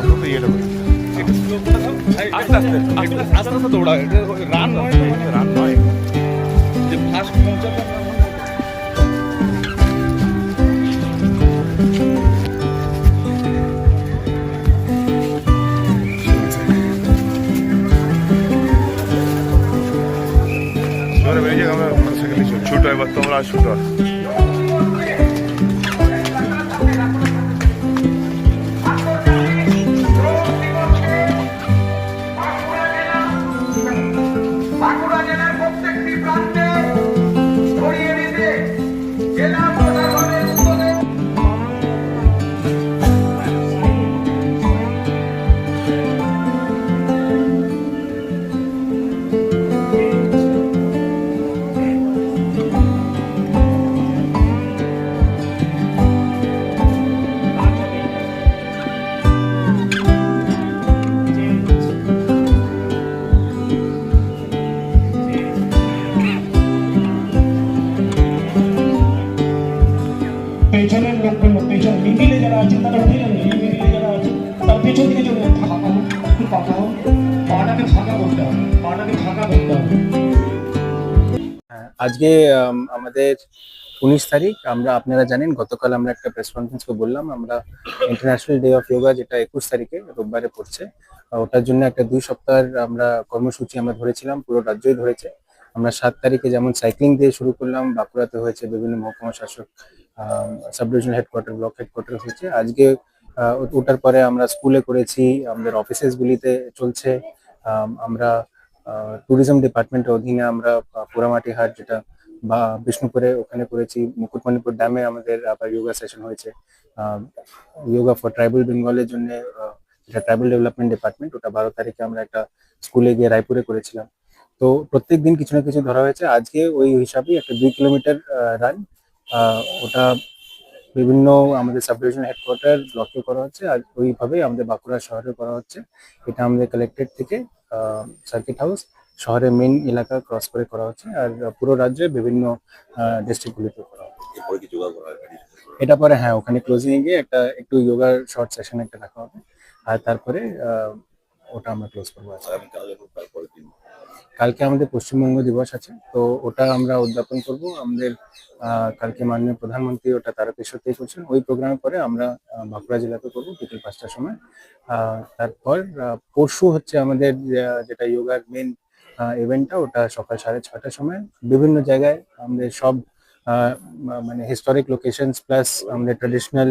তো ইয়েটা করি আস্তে আস্তে আস্তে আস্তে আস্তে দৌড়া রান নয় রান নয় যে ফার্স্ট পৌঁছাবে এবারে বেরিয়ে আমরা মোটরসাইকেলে ছুটো এবার তোমরা ছুটো পেছনের লোকগুলো পেছন মিডিলে যারা আছে তারা উঠে যাবে মিডিলে যারা আছে তার পেছন দিকে চলে ফাঁকা একটু ফাঁকা পাটাকে ফাঁকা করতে হবে পাটাকে ফাঁকা করতে হবে। আজকে আমাদের 19 তারিখ আমরা আপনারা জানেন গতকাল আমরা একটা প্রেস কনফারেন্সকে বললাম আমরা ইন্টারন্যাশনাল ডে অফ যোগা যেটা 21 তারিখে রোববারে পড়ছে ওটার জন্য একটা 2 সপ্তাহের আমরা কর্মসূচি আমরা ধরেছিলাম পুরো রাজ্যই ধরেছে। আমরা 7 তারিখে যেমন সাইক্লিং দিয়ে শুরু করলাম বাঁকুড়াতে হয়েছে বিভিন্ন মহকুমা শাসক sub divisional headquarter block headquarter হয়েছে আজকে ওটার পরে আমরা স্কুলে করেছি আমাদের অফিসেস গুলিতে চলছে আমরা ট্যুরিজম ডিপার্টমেন্টের অধীনে আমরা পোড়ামাটি হাট যেটা বা বিষ্ণুপুরে ওখানে করেছি মুকুটমণিপুর ড্যামে আমাদের আবার যোগা সেশন হয়েছে যোগা ফর ট্রাইবাল বেঙ্গলের জন্য যেটা ট্রাইবাল ডেভেলপমেন্ট ডিপার্টমেন্ট ওটা 12 তারিখে আমরা একটা স্কুলে গিয়ে রায়পুরে করেছিলাম। তো প্রত্যেক দিন কিছু না কিছু ধরা হয়েছে আজকে ওই হিসাবেই একটা 2 কিলোমিটার রান ওটা বিভিন্ন আমাদের সাব ডিভিশন হেডকোয়ার্টার ব্লকে করা হচ্ছে আর ওইভাবেই আমাদের বাঁকুড়া শহরে করা হচ্ছে। এটা আমাদের কালেক্টরেট থেকে সার্কিট হাউস শহরের মেইন এলাকা ক্রস করে করা হচ্ছে আর পুরো রাজ্যে বিভিন্ন ডিস্ট্রিক্টগুলিতে করা হচ্ছে। এটা পরে হ্যাঁ ওখানে ক্লোজিং এ গিয়ে একটা একটু যোগার শর্ট সেশন একটা রাখা হবে আর তারপরে ওটা আমরা ক্লোজ করবো। কালকে আমাদের পশ্চিমবঙ্গ দিবস আছে তো ওটা আমরা উদযাপন করব আমাদের কালকে মাননীয় প্রধানমন্ত্রী ওটা তারকেশ্বরতেই করছেন ওই প্রোগ্রামের পরে আমরা বাঁকুড়া জেলাতে করবো বিকেল 5টার সময়। তারপর পরশু হচ্ছে আমাদের যেটা যোগার মেন ইভেন্টটা ওটা সকাল 6:30টার সময় বিভিন্ন জায়গায় আমাদের সব মানে হিস্টোরিক লোকেশনস প্লাস আমাদের ট্রেডিশনাল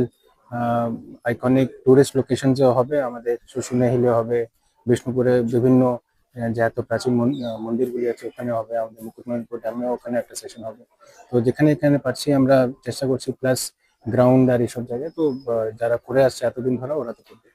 আইকনিক টুরিস্ট লোকেশনসও হবে আমাদের শুশুনিয়া হিলে হবে বিষ্ণুপুরে বিভিন্ন যে এত প্রাচীন মন্দিরগুলি আছে ওখানে হবে আমাদের মুকুটমণিপুর ড্যামে ওখানে একটা সেশন হবে। তো যেখানে এখানে পাচ্ছি আমরা চেষ্টা করছি প্লাস গ্রাউন্ড আর এইসব জায়গায় তো যারা করে আসছে এতদিন ধরে ওরা তো করবে।